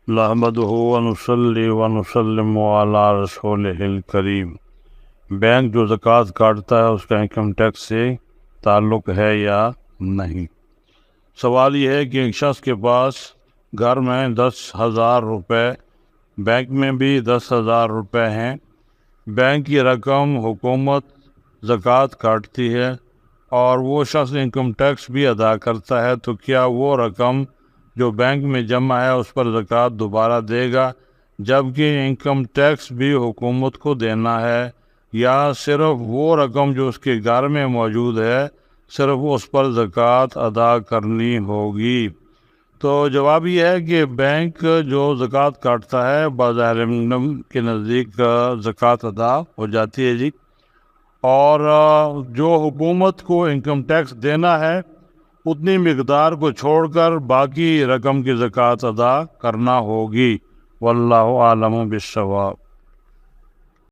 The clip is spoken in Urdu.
نحمدہ ونصلی ونسلم علی رسولہ الکریم۔ بینک جو زکوٰۃ کاٹتا ہے اس کا انکم ٹیکس سے تعلق ہے یا نہیں؟ سوال یہ ہے کہ ایک شخص کے پاس گھر میں 10,000 روپے، بینک میں بھی 10,000 روپے ہیں۔ بینک کی رقم حکومت زکوٰۃ کاٹتی ہے اور وہ شخص انکم ٹیکس بھی ادا کرتا ہے، تو کیا وہ رقم جو بینک میں جمع ہے اس پر زکوٰۃ دوبارہ دے گا، جبکہ انکم ٹیکس بھی حکومت کو دینا ہے، یا صرف وہ رقم جو اس کے گھر میں موجود ہے صرف اس پر زکوٰۃ ادا کرنی ہوگی؟ تو جواب یہ ہے کہ بینک جو زکوٰۃ کاٹتا ہے بظاہر علم کے نزدیک زکوٰۃ ادا ہو جاتی ہے جی، اور جو حکومت کو انکم ٹیکس دینا ہے اتنی مقدار کو چھوڑ کر باقی رقم کی زکوٰۃ ادا کرنا ہوگی۔ واللہ عالم بالصواب۔